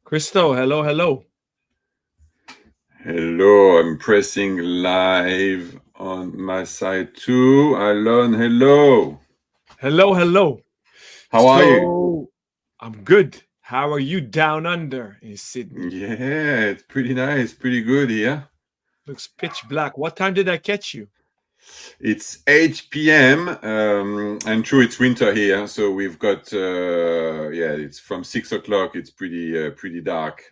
Christo, hello, hello. Hello, I'm pressing live on my side too. Alon, hello. Hello, hello. How are you? So, I'm good. How are you down under in Sydney? Yeah, it's pretty nice, pretty good here. Looks pitch black. What time did I catch you? It's 8 p.m. And true, it's winter here, so we've got yeah, it's from 6 o'clock. It's pretty dark.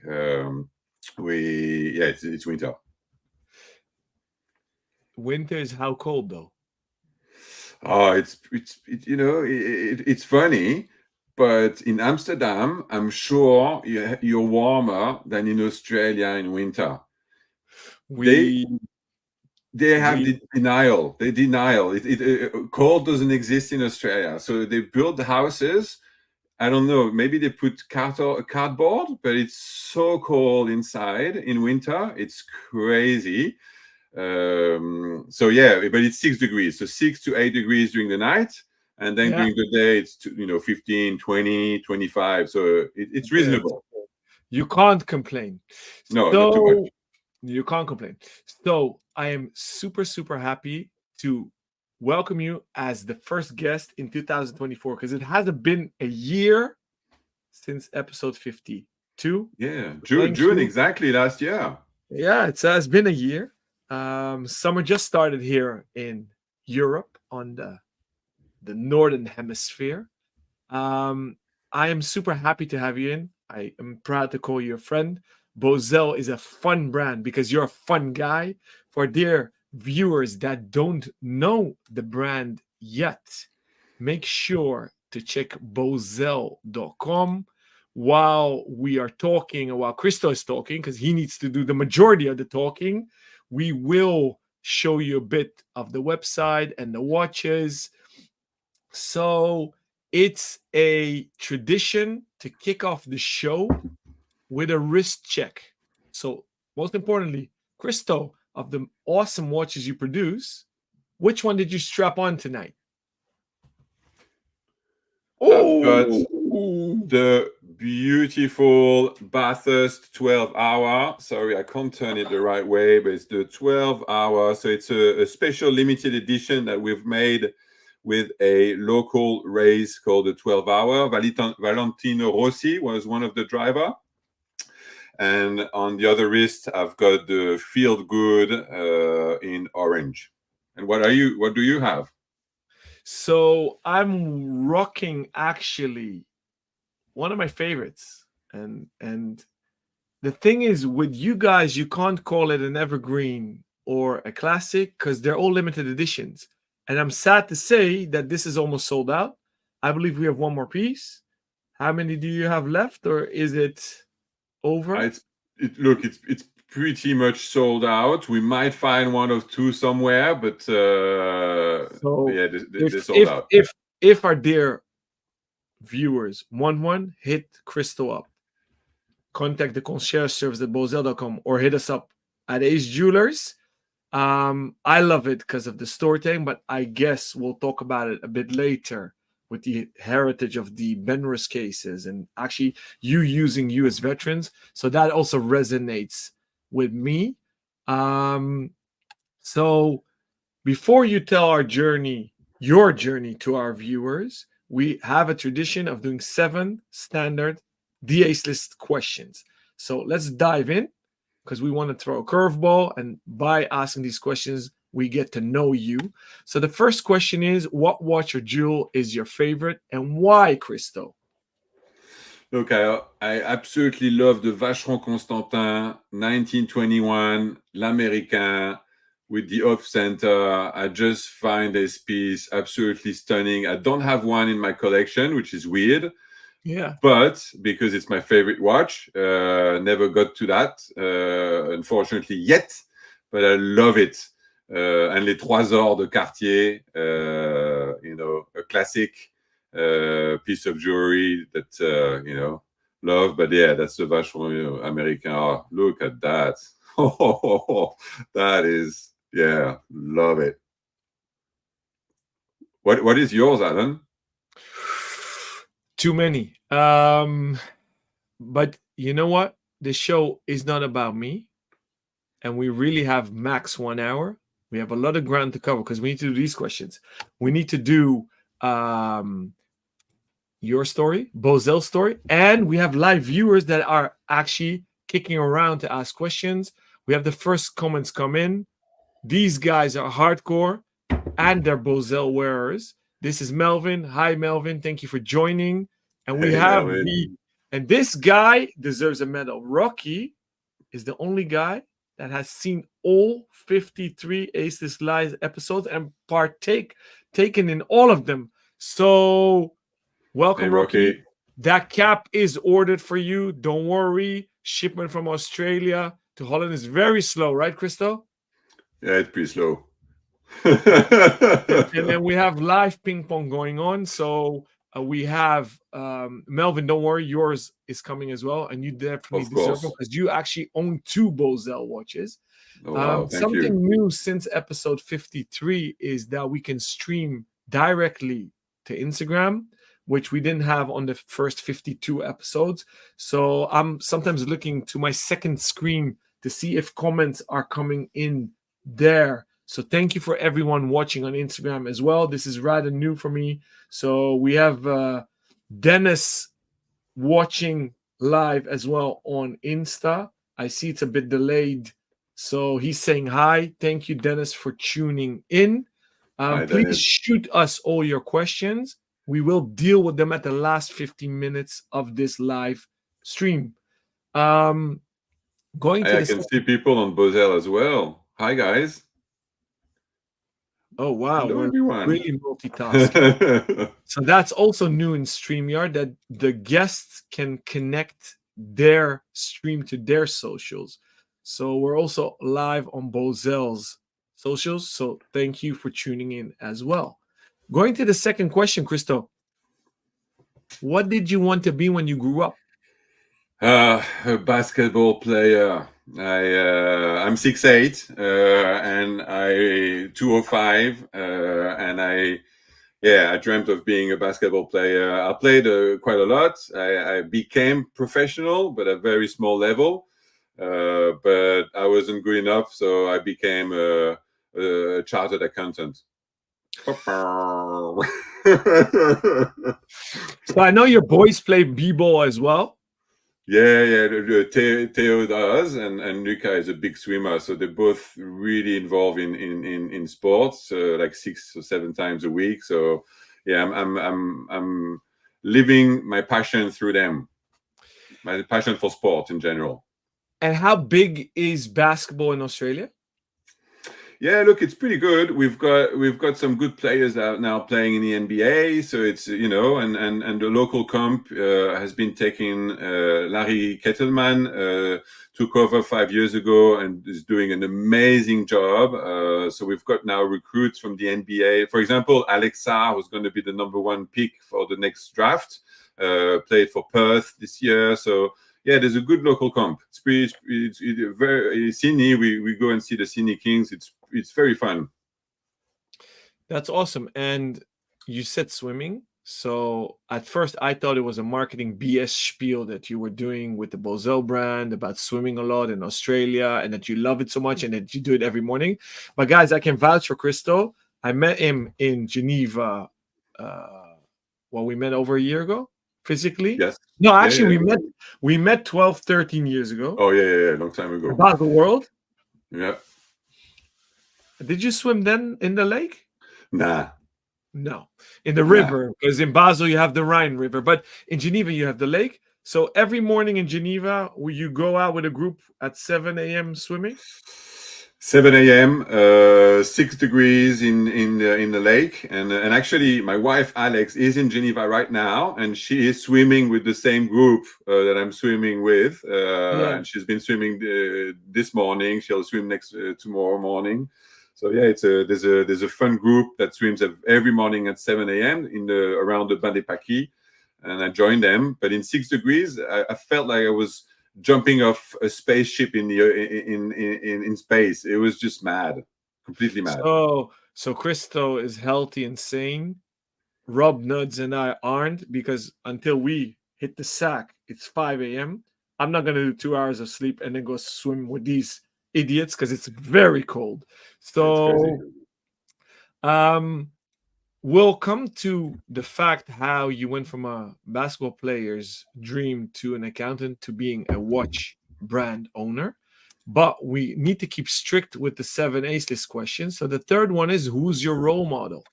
It's winter. Winter is how cold though? Oh, it's funny, but in Amsterdam, I'm sure you're warmer than in Australia in winter. They We they have we the denial. They denial cold doesn't exist in Australia, so they build the houses. I don't know. Maybe they put cardboard, but it's so cold inside in winter. It's crazy. So yeah, but it's 6 degrees, so 6 to 8 degrees during the night, and then yeah, during the day it's 15, 20, 25. So it's okay, it's reasonable. okay. You can't complain. No, not too much. So you can't complain. So I am super happy to welcome you as the first guest in 2024 because it hasn't been a year since episode 52. Yeah, Thank June you. exactly last year. Yeah, it's been a year. Summer just started here in Europe on the northern hemisphere. Um, I am super happy to have you in. I am proud to call you a friend. Bausele is a fun brand because you're a fun guy. For dear viewers that don't know the brand yet, make sure to check Bausele.com while we are talking, or while Christo is talking, because he needs to do the majority of the talking. We will show you a bit of the website and the watches. So it's a tradition to kick off the show with a wrist check. So, most importantly, Christo, of the awesome watches you produce, which one did you strap on tonight? I've got Oh, the beautiful Bathurst 12 hour. Sorry, I can't turn it the right way, but it's the 12 hour. So it's a special limited edition that we've made with a local race called the 12 hour. Valentino Rossi was one of the driver. And on the other wrist, I've got the Field Good in orange. And what do you have? so I'm rocking actually one of my favorites, and the thing is with you guys, you can't call it an evergreen or a classic because they're all limited editions. And I'm sad to say that this is almost sold out. I believe we have one more piece. How many do you have left, or is it over? It's pretty much sold out. We might find one or two somewhere, but So yeah, if they're sold if out. if if our dear viewers want one, hit Crystal up. Contact the concierge service at Bausele.com or hit us up at Ace Jewelers. I love it because of the storytelling, but I guess we'll talk about it a bit later with the heritage of the Benrus cases and actually you using US veterans. So that also resonates with me. Um, so before you tell our journey, your journey to our viewers, we have a tradition of doing 7 standard DA's list questions. So let's dive in because we want to throw a curveball. And by asking these questions, we get to know you. So the first question is, what watch or jewel is your favorite and why, Christo? Look, I absolutely love the Vacheron Constantin 1921, l'Américain with the off center. I just find this piece absolutely stunning. I don't have one in my collection, which is weird, Yeah. but because it's my favorite watch, never got to that, unfortunately, yet, but I love it. And Les Trois Ors de Cartier, a classic piece of jewelry that, love. But yeah, that's the Vacheron American. Oh, look at that. Oh, that is, yeah, love it. What is yours, Alan? Too many. But you know what? The show is not about me, and we really have max 1 hour. We have a lot of ground to cover because we need to do these questions. We need to do your story, Bausele's story, and we have live viewers that are actually kicking around to ask questions. We have the first comments come in. These guys are hardcore and they're Bausele wearers. This is Melvin. Hi, Melvin. Thank you for joining. And we Hey, have Melvin. and this guy deserves a medal. Rocky is the only guy that has seen all 53 Aces Live episodes and taken in all of them. So Hey, welcome, Rocky. Rocky. That cap is ordered for you. Don't worry. Shipment from Australia to Holland is very slow, right, Christo? Yeah, it's pretty slow. And then we have live ping pong going on. So we have Melvin. Don't worry, yours is coming as well, and you definitely Of deserve it course. because you actually own 2 Bausele watches. Oh, wow. Thank Something you. new since episode 53 is that we can stream directly to Instagram, which we didn't have on the first 52 episodes. So I'm sometimes looking to my second screen to see if comments are coming in there. So thank you for everyone watching on Instagram as well. This is rather new for me. So we have Dennis watching live as well on Insta. I see it's a bit delayed. So he's saying hi. Thank you, Dennis, for tuning in. Hi, Please Dennis. shoot us all your questions. We will deal with them at the last 15 minutes of this live stream. Going to I the can see people on Bausele as well. Hi, guys. Oh wow, Hello, we're everyone. really multitasking. So that's also new in StreamYard that the guests can connect their stream to their socials. So we're also live on Bausele's socials. So thank you for tuning in as well. Going to the second question, Christo. What did you want to be when you grew up? A basketball player. I'm 6'8", and I 205, and I dreamt of being a basketball player. I played quite a lot. I became professional, but at a very small level. But I wasn't good enough, so I became a chartered accountant. So I know your boys play b-ball as well. Yeah. Theo does, and Luca is a big swimmer, so they're both really involved in sports, like 6 or 7 times a week. So yeah, I'm living my passion through them, my passion for sport in general. And how big is basketball in Australia? Yeah, look, it's pretty good. We've got some good players out now playing in the NBA. So it's and the local comp has been taking Larry Kettleman took over 5 years ago and is doing an amazing job. So we've got now recruits from the NBA. For example, Alexa, who's going to be the #1 pick for the next draft, played for Perth this year. So yeah, there's a good local comp. It's very Sydney. We go and see the Sydney Kings. It's very fun. That's awesome. And you said swimming. So at first I thought it was a marketing BS spiel that you were doing with the Bausele brand about swimming a lot in Australia and that you love it so much and that you do it every morning. But guys, I can vouch for Christo. I met him in Geneva. We met over a year ago physically. Yes. No, Yeah. actually we met 12, 13 years ago. Oh yeah. Long time ago. Basel World. Yeah. Did you swim then in the lake? Nah. No, in the river, because in Basel you have the Rhine River, but in Geneva you have the lake. So every morning in Geneva, will you go out with a group at 7 a.m. swimming? 7 a.m. 6 degrees in the lake, and actually my wife Alex is in Geneva right now, and she is swimming with the same group that I'm swimming with, and she's been swimming this morning. She'll swim next tomorrow morning. So yeah, there's a fun group that swims every morning at 7 a.m. around the Bain des Paquis, and I joined them. But in 6 degrees, I felt like I was jumping off a spaceship in space. It was just mad, completely mad. So Christo is healthy and sane. Rob Nuds and I aren't, because until we hit the sack, it's 5 a.m. I'm not gonna do 2 hours of sleep and then go swim with these idiots because it's very cold. That's crazy. So um we'll come to the fact how you went from a basketball player's dream to an accountant to being a watch brand owner. But we need to keep strict with the 7 aceless questions. So the third one is, who's your role model?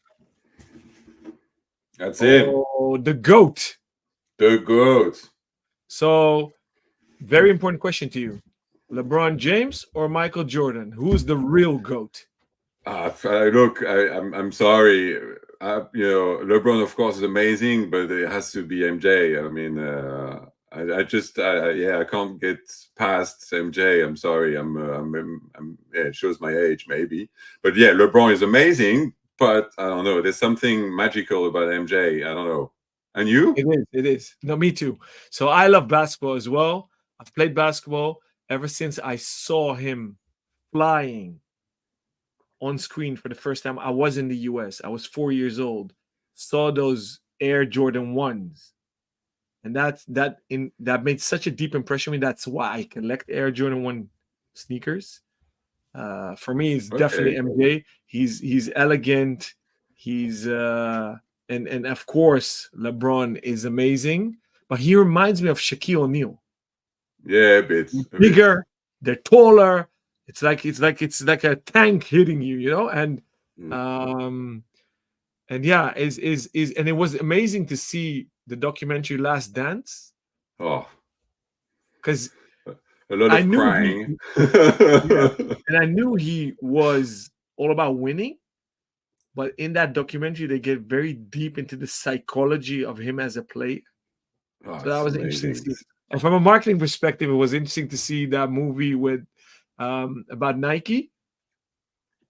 That's it. Oh, the GOAT. The goat. So, very important question to you. LeBron James or Michael Jordan? Who's the real GOAT? Look, I'm sorry. LeBron, of course, is amazing, but it has to be MJ. I mean, I can't get past MJ. I'm sorry. Yeah, it shows my age, maybe. But yeah, LeBron is amazing, but I don't know. There's something magical about MJ. I don't know. And you? It is. It is. No, me too. So I love basketball as well. I've played basketball ever since I saw him flying on screen for the first time. I was in the US. I was 4 years old. Saw those Air Jordan ones, and that made such a deep impression on me. That's why I collect Air Jordan 1 sneakers. For me, it's definitely Okay. MJ. He's elegant. He's and of course LeBron is amazing, but he reminds me of Shaquille O'Neal. Yeah, a bit. A bit. Bigger, they're taller. It's like a tank hitting you, and Mm. um and yeah, is and it was amazing to see the documentary Last Dance Oh, because a lot I of knew he crying. yeah, and I knew he was all about winning. But in that documentary, they get very deep into the psychology of him as a player. Oh, So that it's was interesting to amazing. see. And from a marketing perspective, it was interesting to see that movie with about Nike,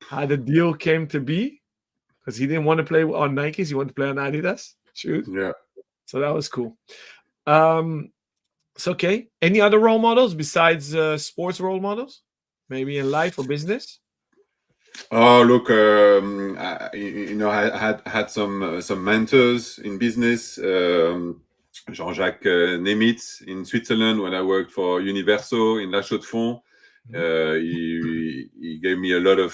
how the deal came to be, because he didn't want to play on Nikes, he wanted to play on Adidas shoes. Yeah. So that was cool. So okay. Any other role models besides sports role models? Maybe in life or business? Oh, look, I had some mentors in business. Jean-Jacques Nemitz in Switzerland when I worked for Universo in La Chaux-de-Fonds. He gave me a lot of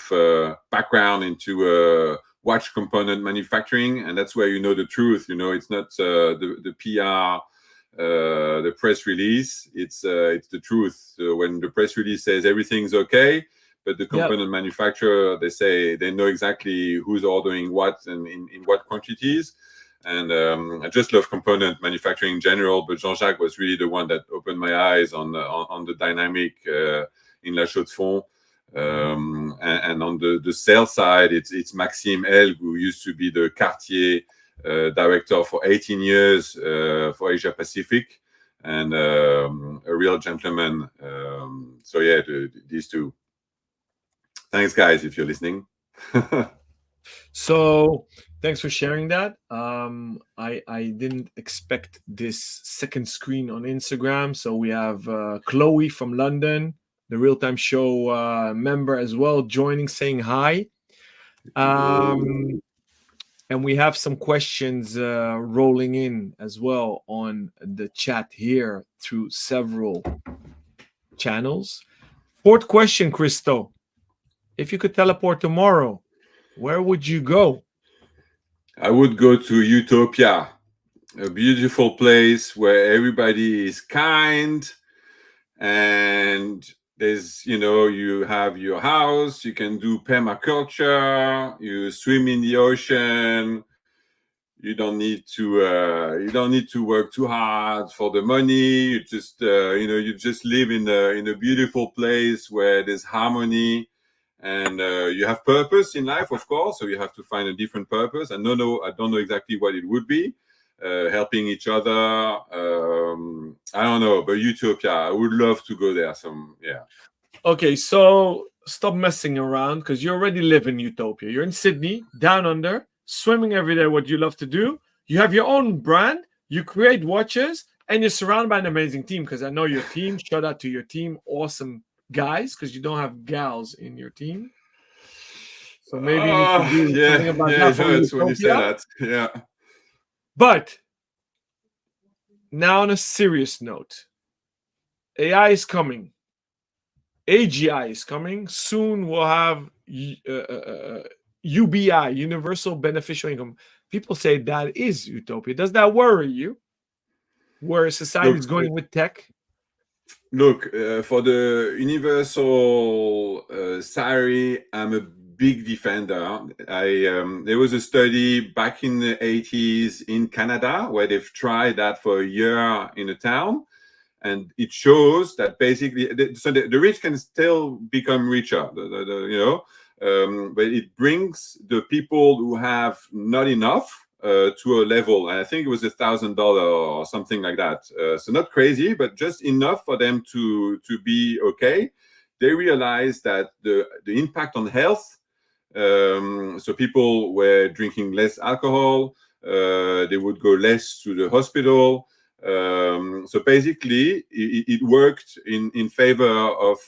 background into watch component manufacturing, and that's where you know the truth. It's not the PR, the press release. It's the truth. So when the press release says everything's okay, but the Yeah. component manufacturer, they say they know exactly who's ordering what and in what quantities. And I just love component manufacturing in general, but Jean-Jacques was really the one that opened my eyes on the dynamic in La Chaux-de-Fonds. And on the sales side, it's Maxime Elg, who used to be the Cartier director for 18 years for Asia Pacific, and a real gentleman. So yeah, these two. Thanks, guys, if you're listening. So thanks for sharing that. I didn't expect this second screen on Instagram. So we have Chloe from London, the Real Time Show member as well, joining, saying hi. And we have some questions rolling in as well on the chat here through several channels. Fourth question, Christo. If you could teleport tomorrow, where would you go? I would go to Utopia, a beautiful place where everybody is kind, and you have your house, you can do permaculture, you swim in the ocean. You don't need to work too hard for the money. You just live in a beautiful place where there's harmony, and you have purpose in life, of course. So you have to find a different purpose. I don't know exactly what it would be. Helping each other. I don't know, but Utopia, I would love to go there. Okay, so stop messing around because you already live in Utopia. You're in Sydney, down under, swimming every day, what you love to do. You have your own brand, you create watches, and you're surrounded by an amazing team because I know your team. Shout out to your team. Awesome guys, because you don't have gals in your team. So maybe you need to do something about Yeah, that it for hurts when you say Utopia. that. Yeah. But now on a serious note, AI is coming. AGI is coming. Soon we'll have UBI, Universal Beneficial Income. People say that is utopia. Does that worry you? Where society is Look, going with tech? Look, for the universal salary, I'm a big defender. There was a study back in the 80s in Canada where they've tried that for a year in a town, and it shows that basically, the rich can still become richer, but it brings the people who have not enough to a level, and I think it was $1,000 or something like that. So not crazy, but just enough for them to be okay. They realized that the impact on health. So people were drinking less alcohol. They would go less to the hospital. So basically, it worked in favor of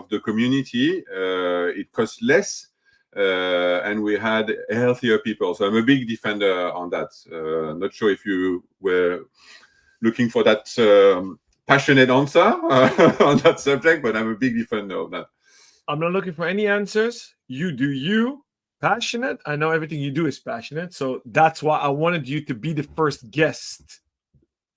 the community. It cost less, and we had healthier people. So I'm a big defender on that. Not sure if you were looking for that passionate answer on that subject, but I'm a big defender of that. I'm not looking for any answers. You do you. Passionate. I know everything you do is passionate. So that's why I wanted you to be the first guest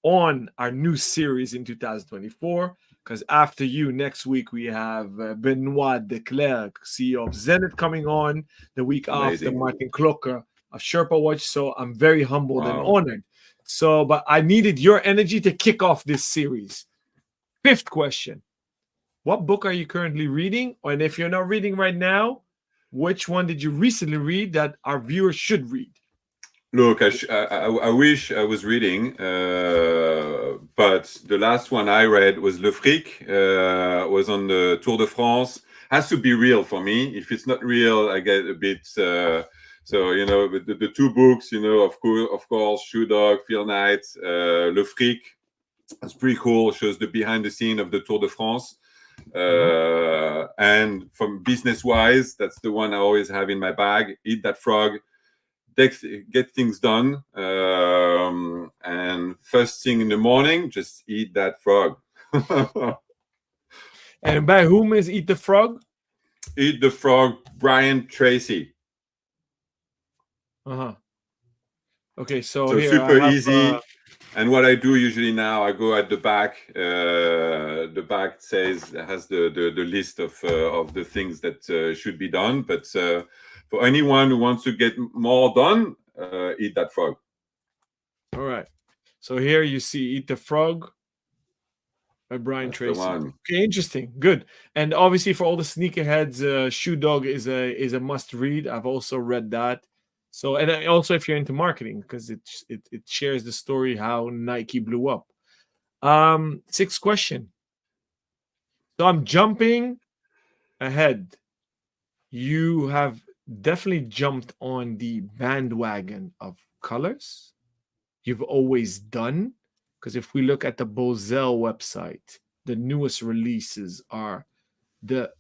on our new series in 2024. Because after you, next week, we have Benoit Declercq, CEO of Zenith, coming on. The week after, Amazing. Martin Klokker of Sherpa Watch. So I'm very humbled and Wow. honored. So, but I needed your energy to kick off this series. Fifth question. What book are you currently reading? And if you're not reading right now, which one did you recently read that our viewers should read? Look, I wish I was reading, but the last one I read was Le Fric, was on the Tour de France. Has to be real for me. If it's not real, I get a bit. So the two books, of course, Shoe Dog, Field Night, Le Fric. It's pretty cool. Shows the behind the scene of the Tour de France. And from business wise, that's the one I always have in my bag. Eat That Frog. Get things done, and first thing in the morning, just eat that frog. And by whom is Eat the Frog? Eat the Frog, Brian Tracy. Okay, so So here super I have, easy. And what I do usually now, I go at the back. The back has the list of the things that should be done. But for anyone who wants to get more done, Eat That Frog. All right. So here you see Eat the Frog by Brian That's Tracy. the one. Okay, interesting. Good. And obviously for all the sneakerheads, Shoe Dog is a must read. I've also read that. So, and also if you're into marketing, because it shares the story how Nike blew up. Sixth question. So I'm jumping ahead. You have definitely jumped on the bandwagon of colors. You've always done, because if we look at the Bausele website, the newest releases are the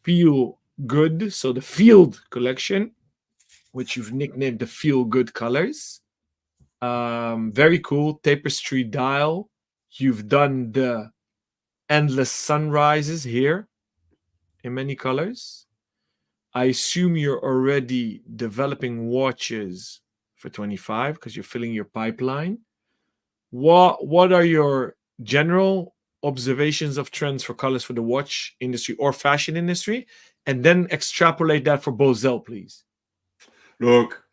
Feel Good, so the Field collection, which you've nicknamed the Feel Good colors. Very cool. Tapestry dial. You've done the Endless Sunrises here in many colors. I assume you're already developing watches for 25 because you're filling your pipeline. What are your general observations of trends for colors for the watch industry or fashion industry? And then extrapolate that for Bausele, please. Look,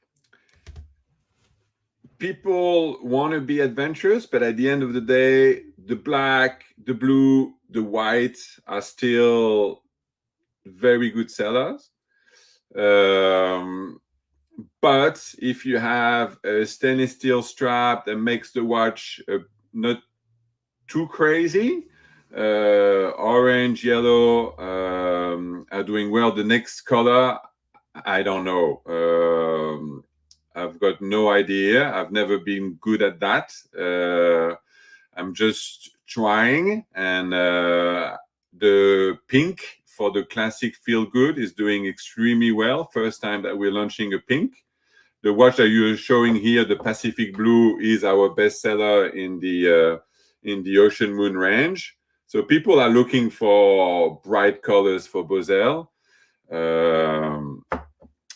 people want to be adventurous, but at the end of the day, the black, the blue, the white are still very good sellers. But if you have a stainless steel strap that makes the watch not too crazy, orange, yellow are doing well. The next color, I don't know. I've got no idea. I've never been good at that. I'm just trying, and the pink for the classic Feel Good is doing extremely well. First time that we're launching a pink. The watch that you're showing here, the Pacific Blue, is our bestseller in the Ocean Moon range. So people are looking for bright colors for Bausele.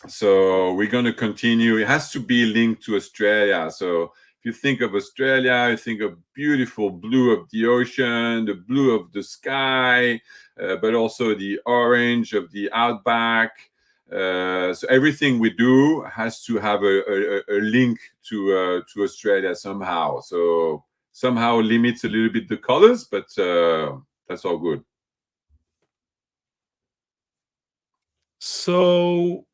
So we're going to continue. It has to be linked to Australia. So if you think of Australia, you think of beautiful blue of the ocean, the blue of the sky, but also the orange of the outback. So everything we do has to have a link to Australia somehow. So somehow limits a little bit the colors, but that's all good. So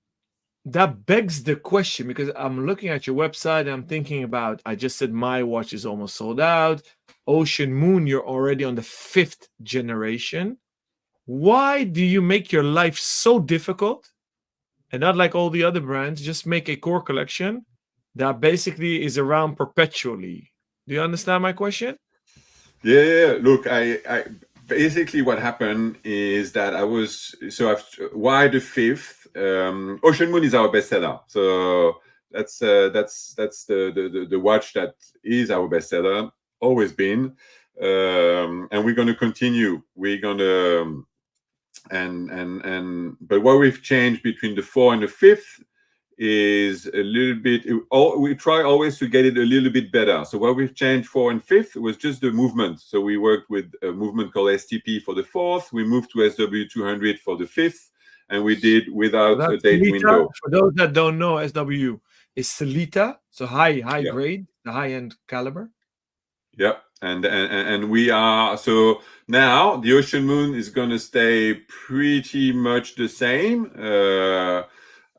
that begs the question, because I'm looking at your website and I'm thinking about, I just said my watch is almost sold out. Ocean Moon, you're already on the 5th generation. Why do you make your life so difficult and not like all the other brands, just make a core collection that basically is around perpetually? Do you understand my question? Yeah. Look, I basically what happened is that why the 5th? Ocean Moon is our bestseller, so that's the watch that is our bestseller, always been, and we're going to continue. We're going to but what we've changed between the 4 and the 5th is a little bit. We try always to get it a little bit better. So what we've changed 4 and 5th was just the movement. So we worked with a movement called STP for the 4th. We moved to SW200 for the 5th, and we did without a That's date Selita. window. For those that don't know, SW is Selita, so high Yeah. grade, the high end caliber. Yeah, and we are, so now the Ocean Moon is going to stay pretty much the same.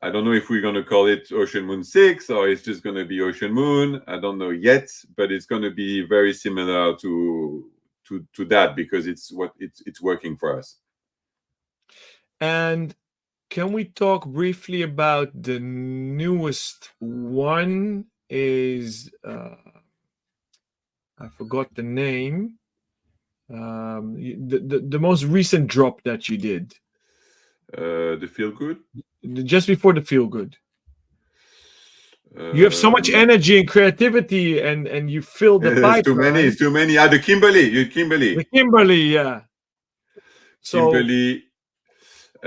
I don't know if we're going to call it Ocean Moon 6 or it's just going to be Ocean Moon. I don't know yet, but it's going to be very similar to that, because it's working for us. And can we talk briefly about the newest one? Is I forgot the name. The most recent drop that you did, The Feel Good. just before the Feel Good. You have so much energy and creativity, and you fill the pipeline. It's too many. The Kimberly. The Kimberly, yeah. So Kimberly.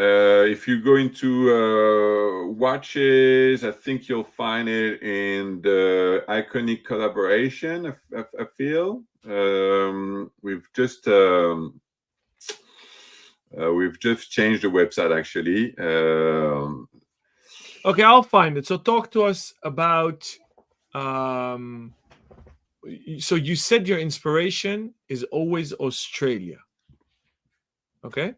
If you go into watches, I think you'll find it in the iconic collaboration. I feel we've just changed the website actually. Okay, I'll find it. So talk to us about. So you said your inspiration is always Australia. Okay.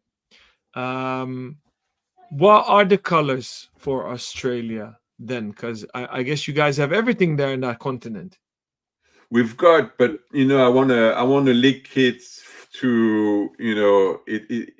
What are the colors for Australia then? Because I guess you guys have everything there in that continent. We've got, but I wanna link it to it.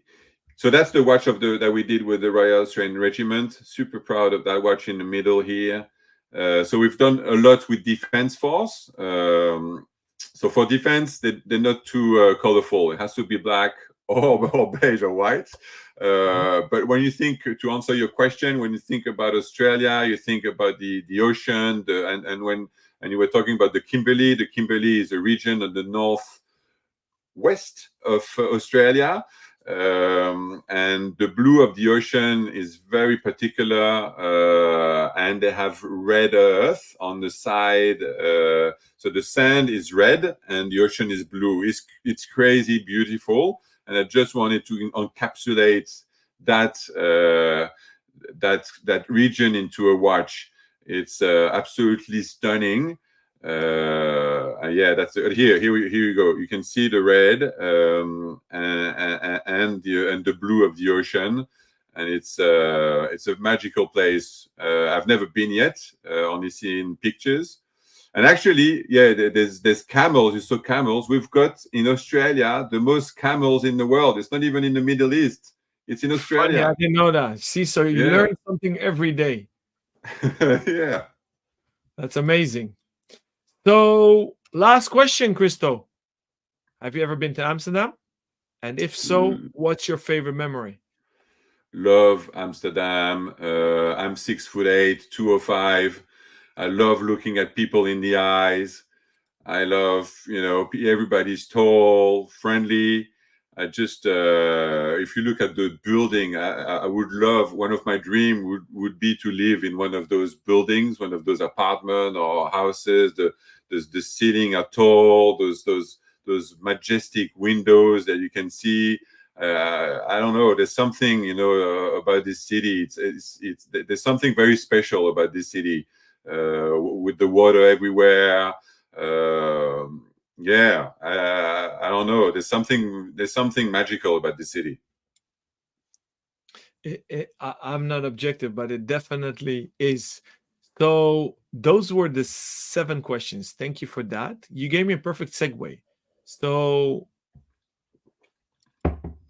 So that's the watch that we did with the Royal Australian Regiment. Super proud of that watch in the middle here. So we've done a lot with Defence Force. So for defense, they're not too colorful. It has to be black or beige or white. But when you think, to answer your question, when you think about Australia, you think about the ocean, and you were talking about the Kimberley. The Kimberley is a region of the northwest of Australia. And the blue of the ocean is very particular, and they have red earth on the side. So the sand is red and the ocean is blue. It's crazy beautiful, and I just wanted to encapsulate that region into a watch. It's absolutely stunning. Yeah, that's here you go. You can see the red and the blue of the ocean, and it's a magical place. I've never been yet, only seen pictures. And actually, yeah, there's camels. You saw camels. We've got in Australia the most camels in the world. It's not even in the Middle East. It's in Australia. Funny, I didn't know that. See, so you learn something every day. Yeah. That's amazing. So, last question, Christo. Have you ever been to Amsterdam? And if so, what's your favorite memory? Love Amsterdam. I'm 6'8", 205. I love looking at people in the eyes. I love, everybody's tall, friendly. I just, if you look at the building, I would love, one of my dream would be to live in one of those buildings, one of those apartment or houses. The ceiling are tall, those majestic windows that you can see. I don't know. There's something, about this city. There's something very special about this city, with the water everywhere. Yeah, I don't know. There's something magical about the city. I'm not objective, but it definitely is. So those were the 7 questions. Thank you for that. You gave me a perfect segue. So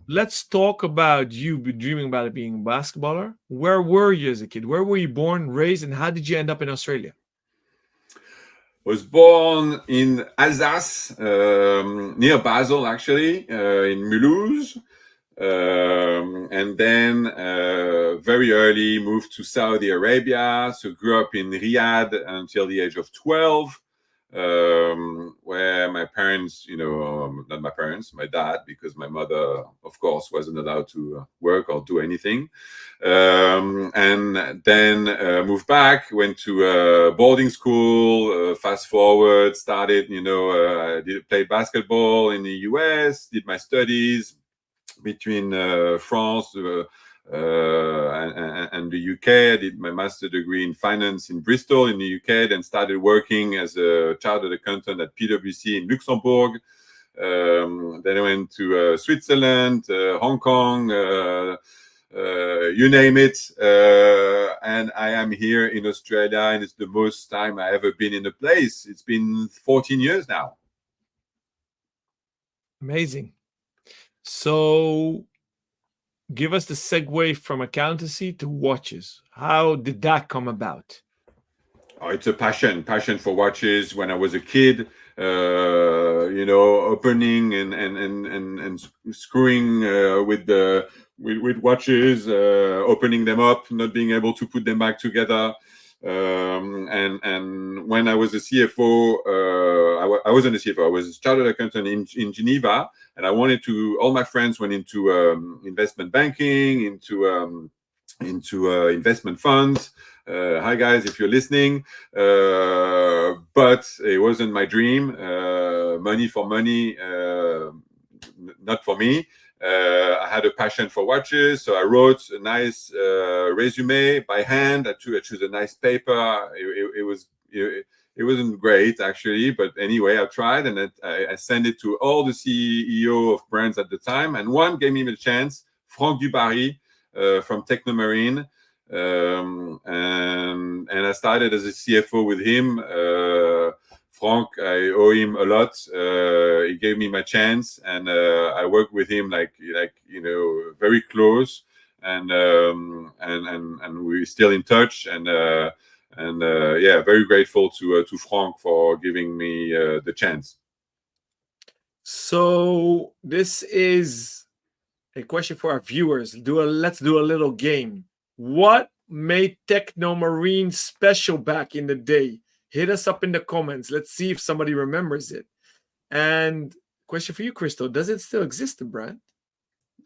let's talk about you dreaming about it being a basketballer. Where were you as a kid? Where were you born, raised, and how did you end up in Australia? Was born in Alsace, near Basel, actually, in Mulhouse. And then very early moved to Saudi Arabia. So grew up in Riyadh until the age of 12, where my parents, not my parents, my dad, because my mother, of course, wasn't allowed to work or do anything. And then moved back, went to boarding school. Fast forward, started, played basketball in the US, did my studies between France and the UK. I did my master's degree in finance in Bristol in the UK, then started working as a chartered accountant at PwC in Luxembourg. Then I went to Switzerland, Hong Kong, you name it. And I am here in Australia, and it's the most time I ever been in a place. It's been 14 years now. Amazing. So give us the segue from accountancy to watches. How did that come about? Oh, it's a passion for watches. When I was a kid, opening and screwing with watches, opening them up, not being able to put them back together. And when I was a CFO, I wasn't a CFO. I was a chartered accountant in Geneva, and I wanted to. All my friends went into investment banking, into investment funds. Hi guys, if you're listening, but it wasn't my dream. Money for money, not for me. I had a passion for watches, so I wrote a nice resume by hand. I chose a nice paper. It wasn't great actually, but anyway, I tried, and I sent it to all the CEO of brands at the time, and one gave me the chance, Franck Dubarry from Technomarine. And I started as a CFO with him. Franck, I owe him a lot. He gave me my chance, and I worked with him very close, and we're still in touch. And very grateful to Franck for giving me the chance. So this is a question for our viewers. Let's do a little game. What made Technomarine special back in the day? Hit us up in the comments. Let's see if somebody remembers it. And question for you, Christo: does it still exist, the brand?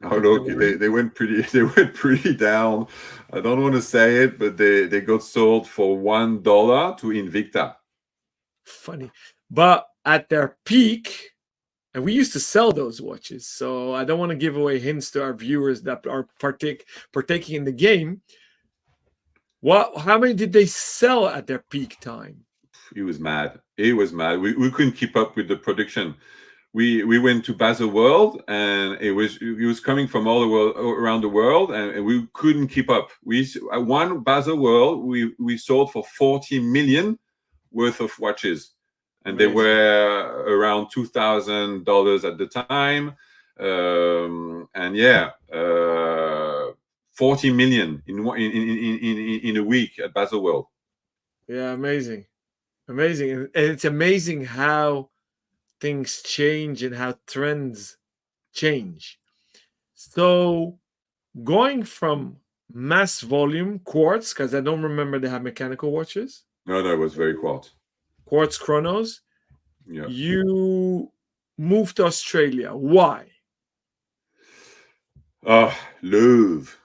Oh look, they went pretty down. I don't want to say it, but they got sold for $1 to Invicta. Funny, but at their peak. And we used to sell those watches, so I don't want to give away hints to our viewers that are partaking in the game. How many did they sell at their peak time? He was mad. We couldn't keep up with the production. We went to Basel World, and it was coming from around the world, and we couldn't keep up. At one Basel World, we sold for 40 million worth of watches. And amazing. They were around $2,000 at the time. 40 million in a week at Basel World. Yeah, amazing. And it's amazing how things change and how trends change. So going from mass volume quartz, because I don't remember they have mechanical watches. No, it was very quartz chronos. Yeah. You moved to Australia. Why? Oh, love.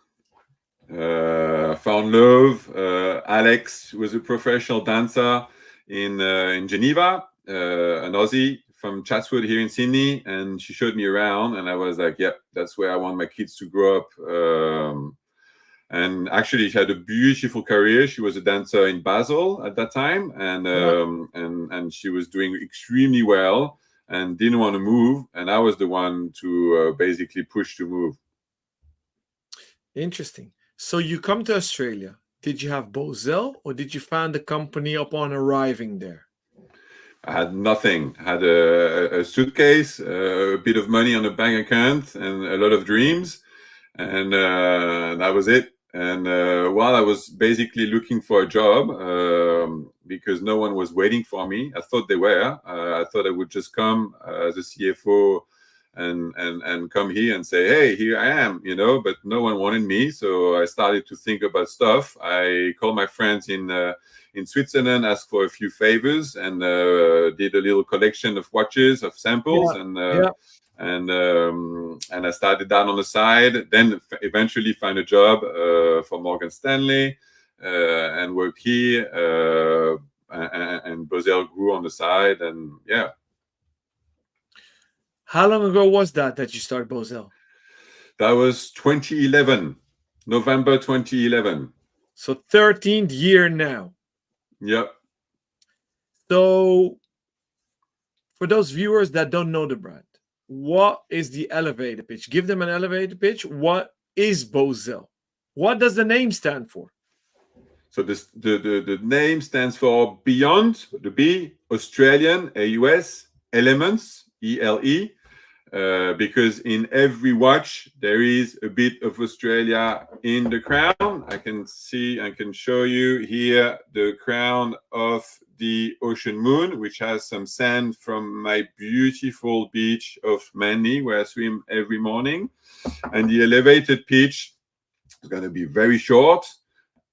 Found love. Alex was a professional dancer in Geneva, an Aussie from Chatswood here in Sydney, and she showed me around, and I was like, "Yep, that's where I want my kids to grow up." And actually, she had a beautiful career. She was a dancer in Basel at that time, Yeah. and she was doing extremely well, and didn't want to move. And I was the one to basically push to move. Interesting. So you come to Australia. Did you have Bausele or did you found the company upon arriving there? I had nothing. I had a suitcase, a bit of money on a bank account, and a lot of dreams, and that was it. And while I was basically looking for a job, because no one was waiting for me, I thought they were. I thought I would just come as a CFO and come here and say, "Hey, here I am," you know. But no one wanted me, so I started to think about stuff. I called my friends in Switzerland, asked for a few favors, and did a little collection of watches, of samples, Yeah. Yeah. and I started that on the side. Then eventually find a job for Morgan Stanley and work here. And Bausele grew on the side, and yeah, How long ago was that you started Bausele? that was 2011, November 2011. So 13th year now. Yep. So for those viewers that don't know the brand, what is the elevator pitch? Give them an elevator pitch. What is Bausele? What does the name stand for? So the name stands for Beyond, the B, Australian, AUS, Elements, ELE, because in every watch there is a bit of Australia in the crown. I can show you here the crown of the ocean moon, which has some sand from my beautiful beach of Manly, where I swim every morning. And the elevated pitch is going to be very short.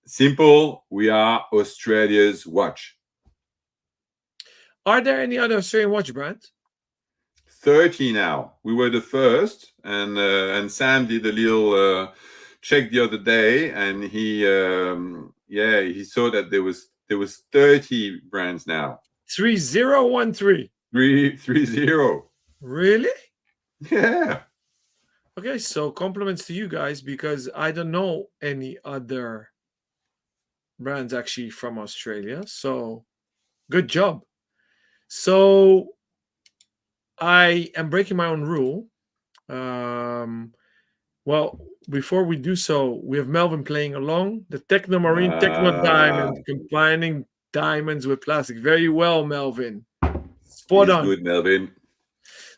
Simple, we are Australia's watch. Are there any other Australian watch brands? 30 now. We were the first, and Sam did a little check the other day, and he saw that there was 30 brands now. 3013. 330. Really? Yeah. Okay, so compliments to you guys because I don't know any other brands actually from Australia. So good job. So I am breaking my own rule. Well, before we do so, we have Melvin playing along. The Techno Marine Techno Diamond, combining diamonds with plastic. Very well, Melvin. Spot He's on. good, Melvin.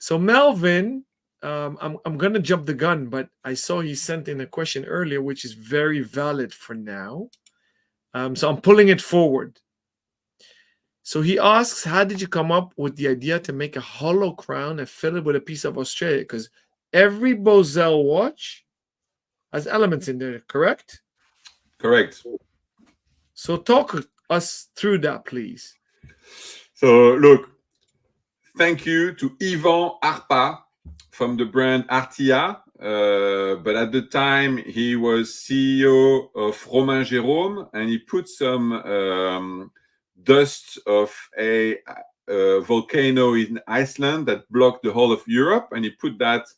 So Melvin, I'm gonna jump the gun, but I saw he sent in a question earlier, which is very valid for now. So I'm pulling it forward. So he asks, how did you come up with the idea to make a hollow crown and fill it with a piece of Australia? Because every Bausele watch has elements in there, correct? Correct. So talk us through that, please. So look, thank you to Yvan Arpa from the brand Artia. But at the time, he was CEO of Romain Jérôme, and he put some dust of a volcano in Iceland that blocked the whole of Europe, and he put that's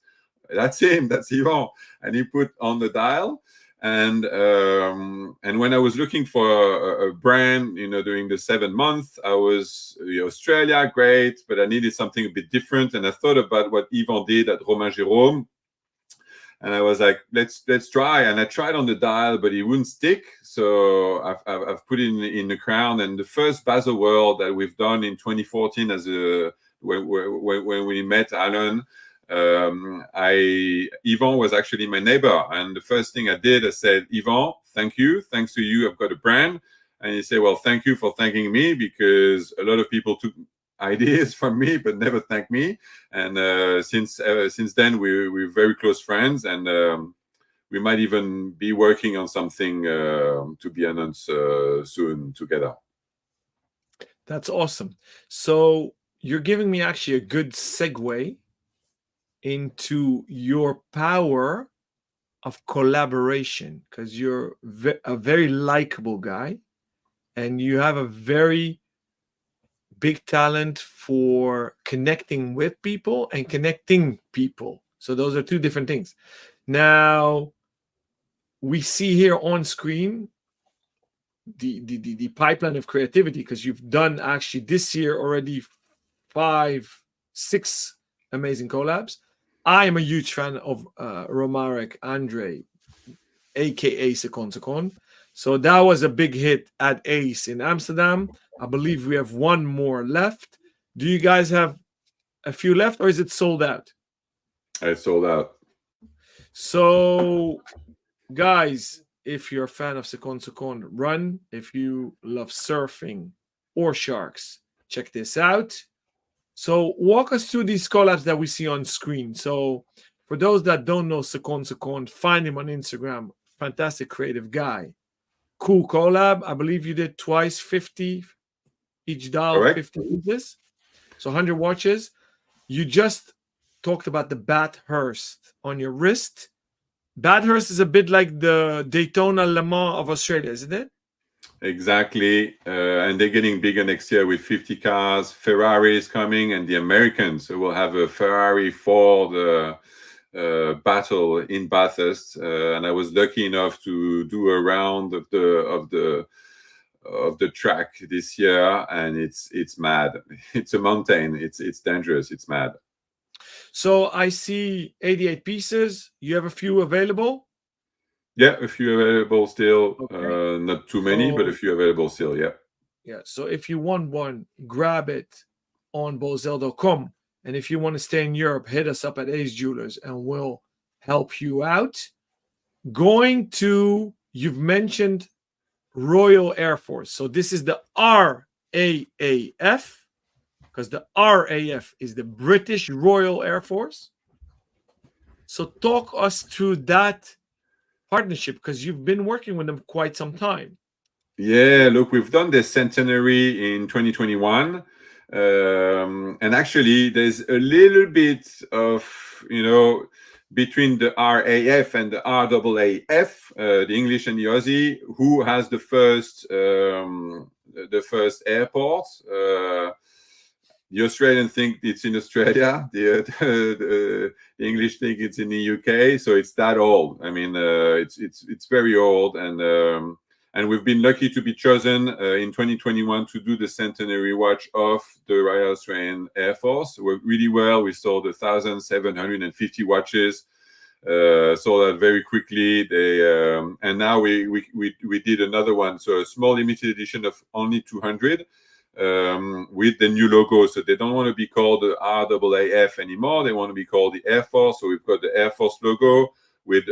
him, that's Yvan, and he put on the dial. And when I was looking for a brand, during the 7 months, I was Australia, great, but I needed something a bit different. And I thought about what Yvan did at Romain Jérôme, and I was like, let's try. And I tried on the dial, but it wouldn't stick. So I've put it in the crown. And the first Basel World that we've done in 2014, when we met Alon, Yvan was actually my neighbor, and the first thing I did, I said, Yvan, thank you, thanks to you, I've got a brand. And he said, well, thank you for thanking me, because a lot of people took ideas from me but never thanked me. And since then we're very close friends, and we might even be working on something to be announced soon together. That's awesome. So you're giving me actually a good segue into your power of collaboration because you're a very likable guy and you have a very big talent for connecting with people and connecting people. So those are two different things. Now, we see here on screen the pipeline of creativity because you've done actually this year already 6 amazing collabs. I am a huge fan of Romarek Andre, aka Secon Secon. So that was a big hit at Ace in Amsterdam. I believe we have one more left. Do you guys have a few left or is it sold out? It's sold out. So, guys, if you're a fan of Secon Secon, run. If you love surfing or sharks, check this out. So, walk us through these collabs that we see on screen. So, for those that don't know Secon Secon, find him on Instagram. Fantastic creative guy. Cool collab. I believe you did twice 50, each dial Correct. 50 inches. So 100 watches. You just talked about the Bathurst on your wrist. Bathurst is a bit like the Daytona Le Mans of Australia, isn't it? Exactly. And they're getting bigger next year with 50 cars. Ferrari is coming, and the Americans. So we'll have a Ferrari Ford battle in Bathurst. And I was lucky enough to do a round of the track this year, and it's mad. It's a mountain. It's dangerous. It's mad. So I see 88 pieces. You have a few available? Yeah, a few available still. Okay. Not too many, but a few available still. Yeah. Yeah. So if you want one, grab it on Bausele.com. And if you want to stay in Europe, hit us up at Ace Jewelers and we'll help you out. You've mentioned Royal Air Force. So this is the RAAF, because the RAF is the British Royal Air Force. So talk us through that partnership because you've been working with them quite some time. Yeah, look, we've done the centenary in 2021. And actually, there's a little bit of, between the RAF and the RAAF, the English and the Aussie, who has the first airport. The Australian think it's in Australia. The English think it's in the UK. So it's that old. I mean, it's very old, and we've been lucky to be chosen in 2021 to do the centenary watch of the Royal Australian Air Force. It worked really well. We sold 1,750 watches. Sold out very quickly. And now we did another one. So a small limited edition of only 200. With the new logo. So they don't want to be called the RAAF anymore. They want to be called the Air Force. So we've got the Air Force logo with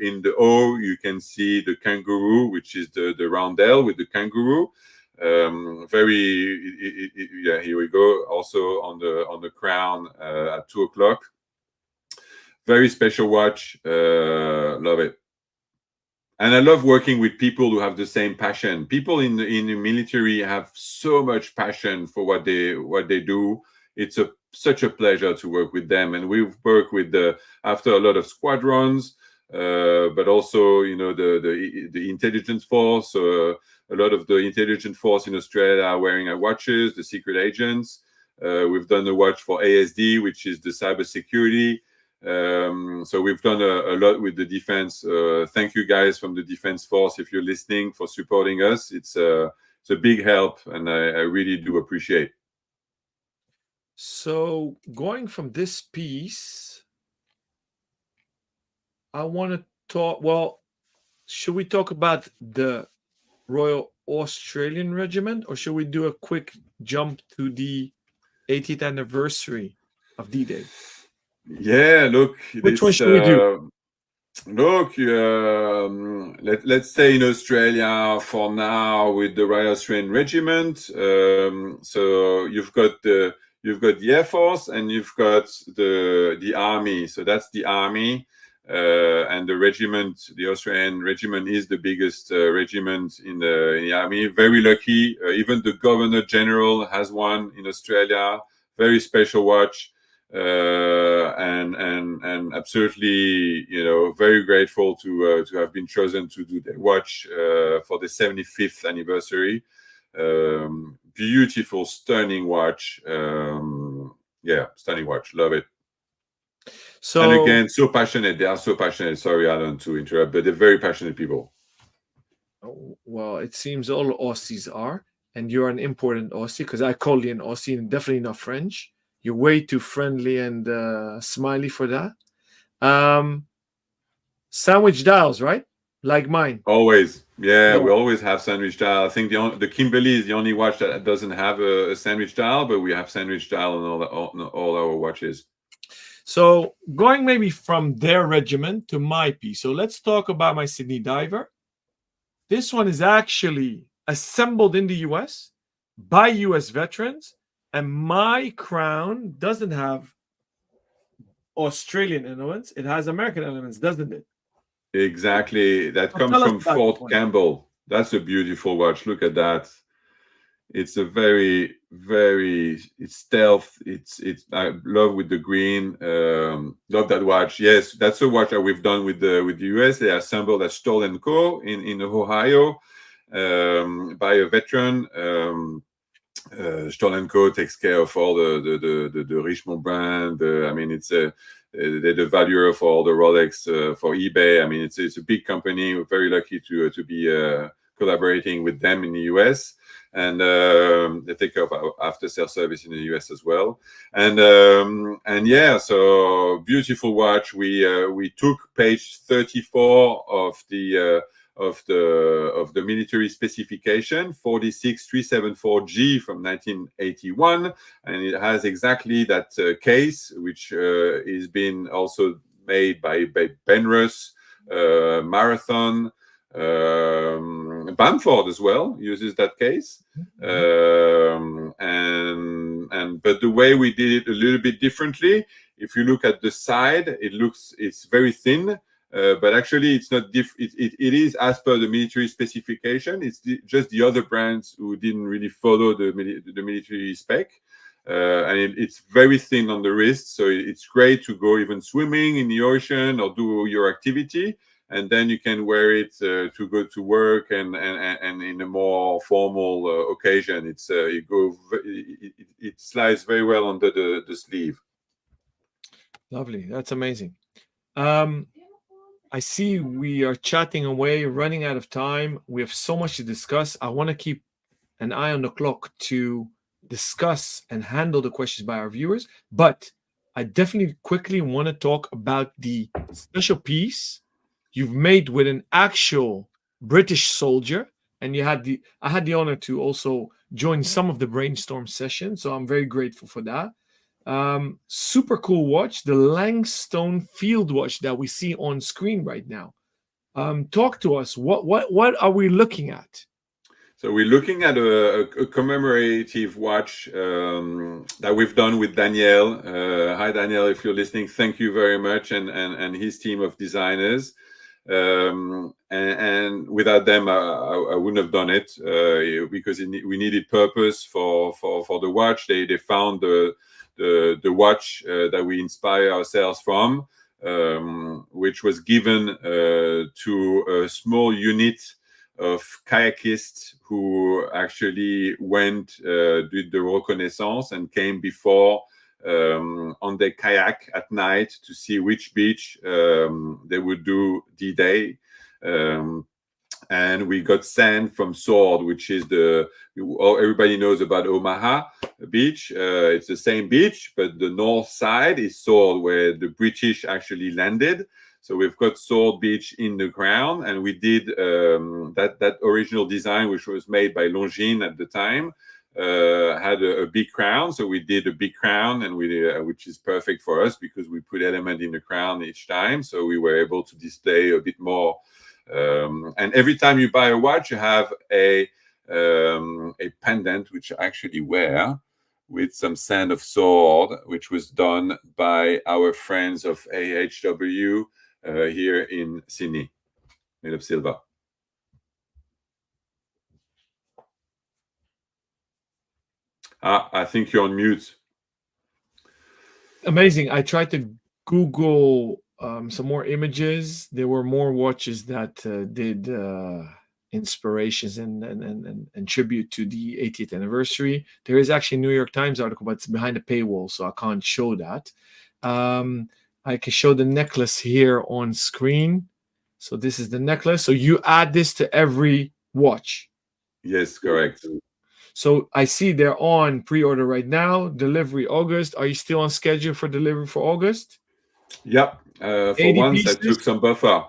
in the O, you can see the kangaroo, which is the roundel with the kangaroo. Yeah, here we go. Also on the crown at 2:00. Very special watch. Love it. And I love working with people who have the same passion. People in the military have so much passion for what they do. It's such a pleasure to work with them. And we've worked with after a lot of squadrons, but also the intelligence force. A lot of the intelligence force in Australia are wearing our watches. The secret agents. We've done a watch for ASD, which is the cybersecurity. So we've done a lot with the defense. Thank you guys from the Defense Force if you're listening for supporting us. It's a big help, and I really do appreciate. So going from this piece, I want to talk. Well, should we talk about the Royal Australian Regiment, or should we do a quick jump to the 80th anniversary of D-Day? Yeah, look. Which one should we do? Look, let's stay in Australia for now with the Royal Australian Regiment. So you've got the Air Force and you've got the Army. So that's the Army, and the regiment, the Australian Regiment, is the biggest regiment in the Army. Very lucky. Even the Governor General has one in Australia. Very special watch. and absolutely, very grateful to have been chosen to do the watch for the 75th anniversary. Beautiful, stunning watch. Stunning watch. Love it. So, and again, so passionate. They are so passionate. Sorry, Alan, to interrupt, but they're very passionate people. well, it seems all Aussies are, and you're an important Aussie because I call you an Aussie and definitely not French. You're way too friendly and smiley for that. Sandwich dials, right? Like mine. Always. Yeah, Yeah. we always have sandwich dial. I think the Kimberly is the only watch that doesn't have a sandwich dial, but we have sandwich dial on all our watches. So going maybe from their regiment to my piece. So let's talk about my Sydney diver. This one is actually assembled in the US by US veterans, and my crown doesn't have Australian elements. It has American elements, doesn't it? Exactly. That So comes tell us from about this Fort one. Campbell. That's a beautiful watch. Look at that. It's a very, very, it's stealth. It's I love with the green. Love that watch. Yes, that's a watch that we've done with the US. They assembled at Stoll & Co. in Ohio by a veteran. Stoll & Co. takes care of all the Richemont brand. I mean, it's they're the valuer for all the Rolex for eBay. I mean, it's a big company. We're very lucky to be collaborating with them in the US, and they take care of our after sale service in the US as well. And yeah, so beautiful watch. We took page 34 of the military specification 46374G from 1981, and it has exactly that case, which is been also made by Benrus, Marathon, Bamford as well uses that case. But the way we did it a little bit differently. If you look at the side, it's very thin. But actually, it's not it is as per the military specification. It's just the other brands who didn't really follow the military spec. And it's very thin on the wrist, so it's great to go even swimming in the ocean or do your activity, and then you can wear it to go to work and in a more formal occasion. It slides very well under the sleeve. Lovely. That's amazing. I see we are chatting away, running out of time. We have so much to discuss. I want to keep an eye on the clock to discuss and handle the questions by our viewers. But I definitely quickly want to talk about the special piece you've made with an actual British soldier. And I had the honor to also join some of the brainstorm sessions. So I'm very grateful for that. Super cool watch, the Langstone Field Watch that we see on screen right now. Talk to us. What are we looking at? So we're looking at a commemorative watch that we've done with Daniel. Hi, Daniel, if you're listening, thank you very much, and his team of designers. And without them, I wouldn't have done it because we needed purpose for the watch. They found the watch that we inspire ourselves from, which was given to a small unit of kayakists who actually did the reconnaissance and came before on their kayak at night to see which beach they would do D-Day. And we got sand from Sword, which is everybody knows about Omaha Beach. It's the same beach, but the north side is Sword, where the British actually landed. So we've got Sword Beach in the ground, and we did that original design, which was made by Longines at the time, had a big crown. So we did a big crown, and which is perfect for us because we put element in the crown each time. So we were able to display a bit more. And every time you buy a watch, you have a pendant, which I actually wear, with some sand of Sword, which was done by our friends of AHW here in Sydney, made of silver. I think you're on mute. Amazing. I tried to Google some more images. There were more watches that did inspirations and tribute to the 80th anniversary. There is actually a New York Times article, but it's behind a paywall, so I can't show that. I can show the necklace here on screen. So this is the necklace. So you add this to every watch. Yes, correct. So I see they're on pre-order right now. Delivery August. Are you still on schedule for delivery for August? Yep. For 80 once, I took pieces. some buffer.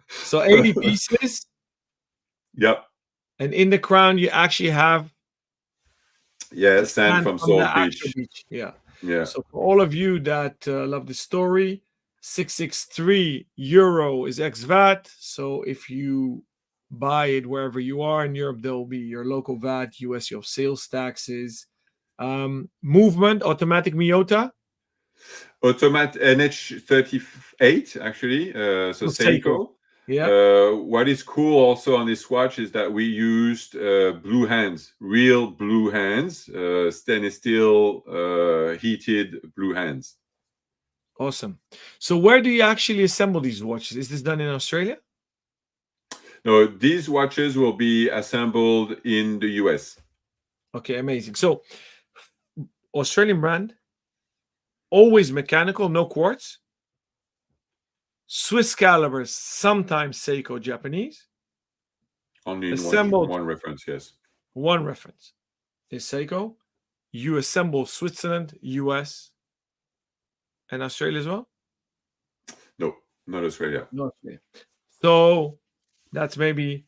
So 80 pieces. Yep. And in the crown, you actually have Yeah, the sand sand from from the Salt actual Beach. beach. Yeah. Yeah. So for all of you that love the story, 663 euro is ex VAT. So if you buy it wherever you are in Europe, there will be your local VAT, US, your sales taxes. Movement, automatic Miyota. Automat NH38, actually. So Seiko. Seiko. Yeah. What is cool also on this watch is that we used blue hands, real blue hands, stainless steel heated blue hands. Awesome. So where do you actually assemble these watches? Is this done in Australia? No, these watches will be assembled in the US. Okay, amazing. So Australian brand, always mechanical, no quartz. Swiss calibers, sometimes Seiko Japanese. Only in Assembled, one reference, yes. one reference is Seiko. You assemble Switzerland, US, and Australia as well? No, not Australia. No, Australia. So that's maybe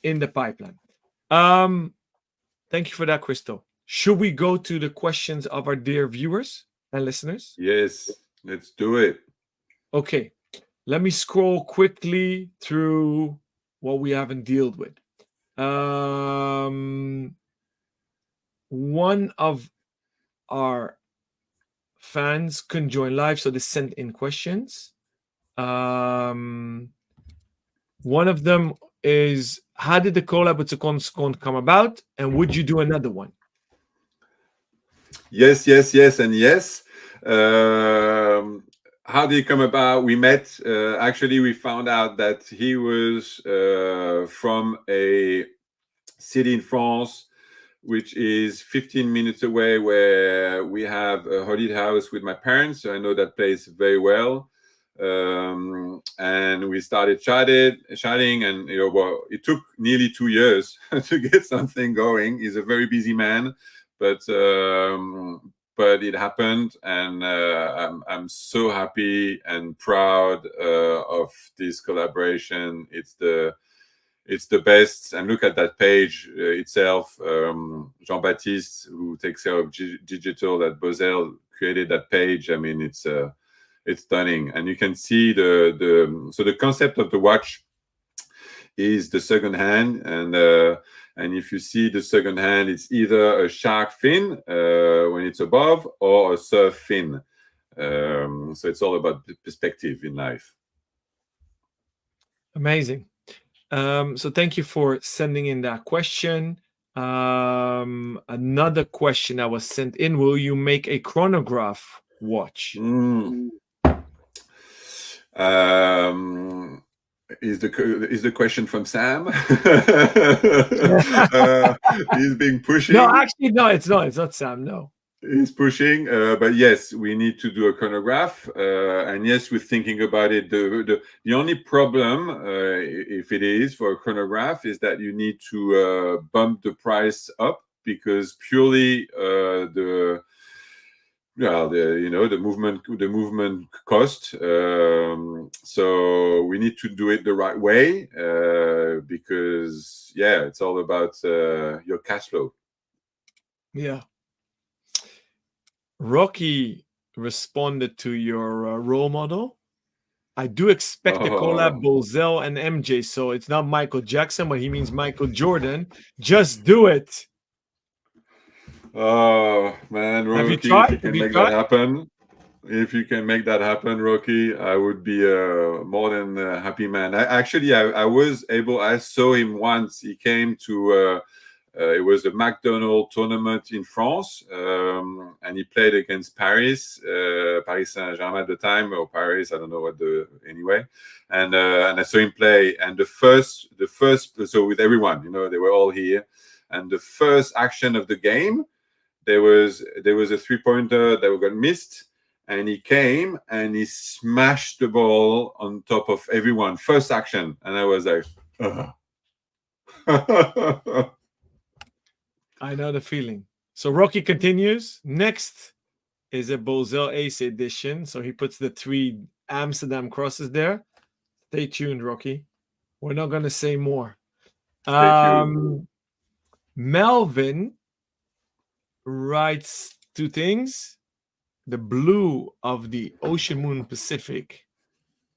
in the pipeline. Thank you for that, Christo. Should we go to the questions of our dear viewers and listeners? Yes, let's do it. Okay, let me scroll quickly through what we haven't dealt with. One of our fans couldn't join live, so they sent in questions. One of them is, how did the collab with Second come about, and would you do another one? Yes, and yes. How did it come about? We met. Actually, we found out that he was from a city in France, which is 15 minutes away, where we have a holiday house with my parents. So I know that place very well. And we started chatting, and well, it took nearly 2 years to get something going. He's a very busy man, but it happened, and I'm so happy and proud of this collaboration. It's the best. And look at that page itself. Jean-Baptiste, who takes care of digital at Bausele, created that page. I mean, it's stunning, and you can see the concept of the watch is the second hand, and if you see the second hand, it's either a shark fin when it's above, or a surf fin. So it's all about perspective in life. Amazing. So thank you for sending in that question. Another question that was sent in: will you make a chronograph watch? Is the question from Sam? He's being pushing. No, actually, no, it's not. It's not Sam. No. He's pushing, but yes, we need to do a chronograph, and yes, we're thinking about it. The only problem, if it is for a chronograph, is that you need to bump the price up, because purely the movement cost. So we need to do it the right way, because it's all about your cash flow. Yeah. Rocky responded to your role model. I do expect a collab Bausele and MJ, so it's not Michael Jackson, but he means Michael Jordan. Just do it. Oh man, Rocky, have you tried? If you can make that happen, Rocky, I would be more than a happy man. I saw him once. He came to It was a McDonald's tournament in France, and he played against Paris Saint-Germain at the time, or Paris, I don't know what anyway. And I saw him play, and the first, so with everyone, they were all here, and the first action of the game, there was a 3-pointer that got missed, and he came and he smashed the ball on top of everyone. First action, and I was like, I know the feeling. So Rocky continues. Next is a Bausele Ace edition. So he puts the 3 Amsterdam crosses there. Stay tuned, Rocky. We're not going to say more. Stay tuned. Melvin writes 2 things. The blue of the Ocean Moon Pacific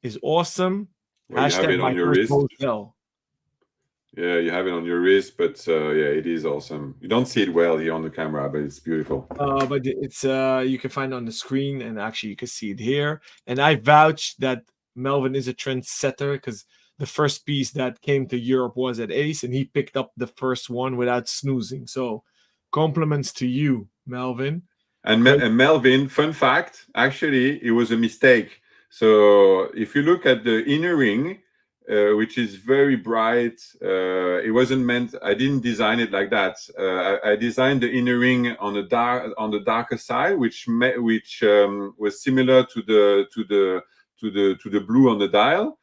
is awesome. Well, you have it on your wrist. Bausele. Yeah, you have it on your wrist, but yeah, it is awesome. You don't see it well here on the camera, but it's beautiful. But it's you can find it on the screen, and actually you can see it here. And I vouch that Melvin is a trendsetter, because the first piece that came to Europe was at Ace, and he picked up the first one without snoozing. So compliments to you, Melvin. And Melvin, fun fact, actually, it was a mistake. So if you look at the inner ring, which is very bright, it wasn't meant. I didn't design it like that. I designed the inner ring on the darker side, which was similar to the blue on the dial.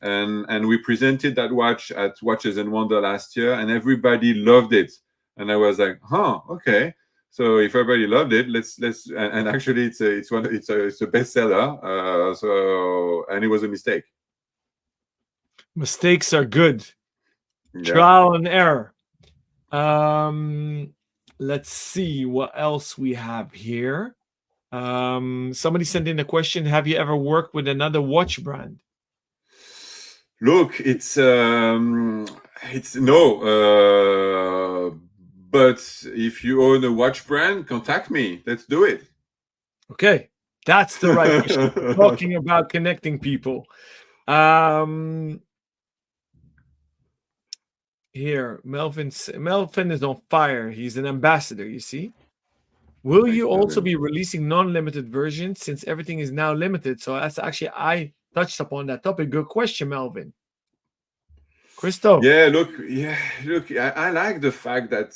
And we presented that watch at Watches and Wonder last year, and everybody loved it. And I was like, okay. So if everybody loved it, let's and actually it's a bestseller. And it was a mistake. Mistakes are good. Yeah. Trial and error. Let's see what else we have here. Somebody sent in a question. Have you ever worked with another watch brand? Look, it's no. But if you own a watch brand, contact me. Let's do it. Okay, that's the right question. Talking about connecting people. Here, Melvin is on fire. He's an ambassador, you see. Will you also be releasing non-limited versions, since everything is now limited? So that's actually, I touched upon that topic. Good question, Melvin. Christo. Yeah, look, I like the fact that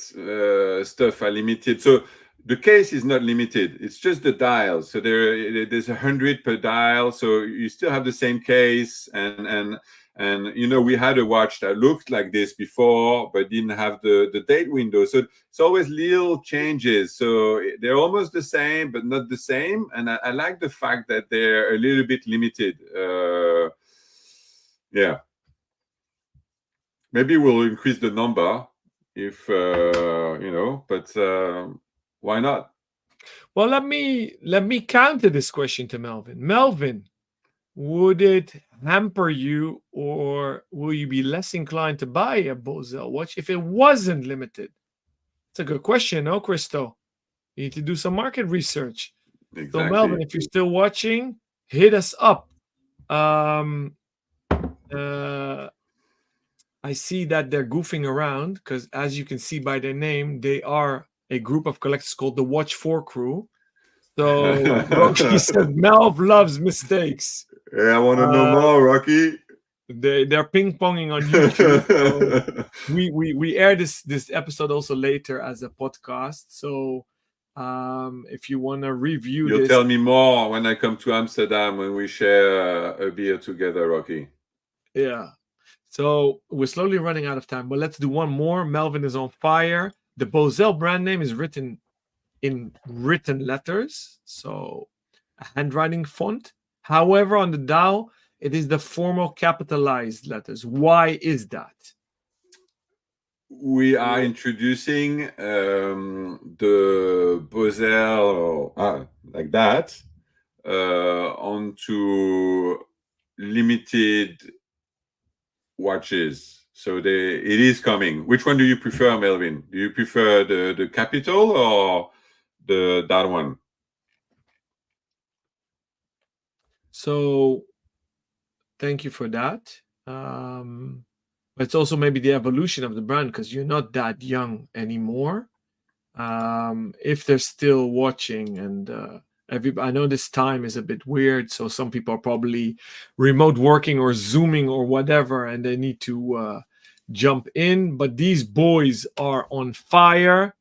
stuff are limited. So the case is not limited. It's just the dial. So there's 100 per dial. So you still have the same case, and we had a watch that looked like this before, but didn't have the date window. So it's always little changes. So they're almost the same, but not the same. And I like the fact that they're a little bit limited. Yeah. Maybe we'll increase the number if but why not? Well, let me counter this question to Melvin. Melvin, would it hamper you, or will you be less inclined to buy a Bausele watch if it wasn't limited? It's a good question, no, Christo? You need to do some market research. Exactly. So, Melvin, if you're still watching, hit us up. I see that they're goofing around, because as you can see by their name, they are a group of collectors called the Watch 4 Crew. So Rocky said Melv loves mistakes. Yeah, I want to know more, Rocky. They're ping-ponging on YouTube. So we air this episode also later as a podcast. So if you want to review You'll tell me more when I come to Amsterdam, when we share a beer together, Rocky. Yeah. So we're slowly running out of time, but let's do one more. Melvin is on fire. The Bausele brand name is written in written letters, so a handwriting font. However, on the dial, it is the formal capitalized letters. Why is that? We are introducing the Bausele like that onto limited watches. So it is coming. Which one do you prefer, Melvin? Do you prefer the capital or that one? So thank you for that. It's also maybe the evolution of the brand because you're not that young anymore. If they're still watching, and I know this time is a bit weird, so some people are probably remote working or zooming or whatever, and they need to jump in. But these boys are on fire.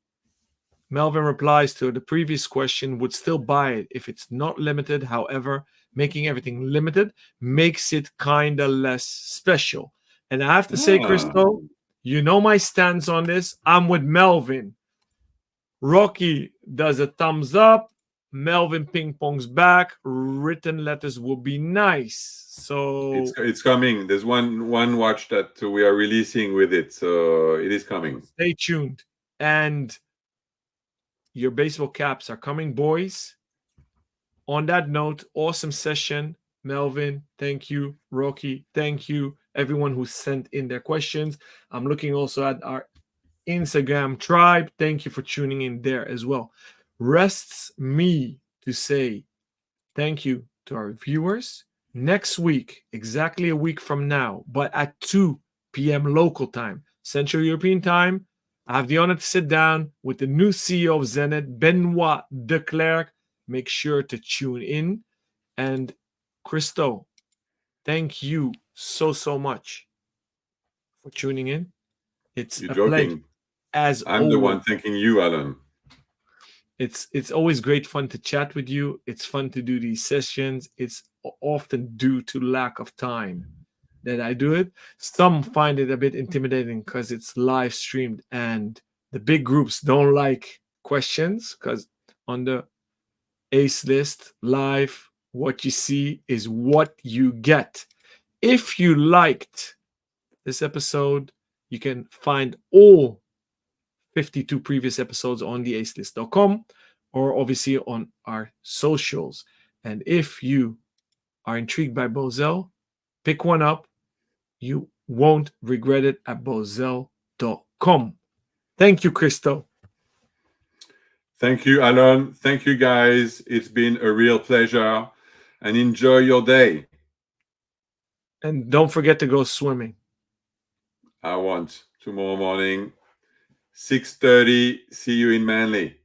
Melvin replies to the previous question, would still buy it if it's not limited. However, making everything limited makes it kind of less special. And I have to say, Ah, Christo, you know my stance on this. I'm with Melvin. Rocky does a thumbs up. Melvin ping pongs back. Written letters will be nice. So it's coming. There's one watch that we are releasing with it, so it is coming. stay tuned. And your baseball caps are coming, boys. On that note, awesome session. Melvin, thank you. Rocky, thank you. Everyone who sent in their questions. I'm looking also at our Instagram tribe. Thank you for tuning in there as well. Rests me to say thank you to our viewers. Next week, exactly a week from now, but at 2 p.m. local time, Central European time, I have the honor to sit down with the new CEO of Zenit, Benoit de Klerk. Make sure to tune in. And Christo, thank you so much for tuning in. It's You're a pleasure, joking. as I'm the always. one thanking you, Alan. It's always great fun to chat with you. It's fun to do these sessions. It's often due to lack of time that I do it. Some find it a bit intimidating because it's live streamed and the big groups don't like questions because on the ace list live, what you see is what you get. If you liked this episode, you can find all 52 previous episodes on theacelist.com or obviously on our socials. And if you are intrigued by Bausele, pick one up. You won't regret it at bausele.com. Thank you, Christo. Thank you, Alan. Thank you, guys. It's been a real pleasure. And enjoy your day. And don't forget to go swimming. I want tomorrow morning, 6:30. See you in Manly.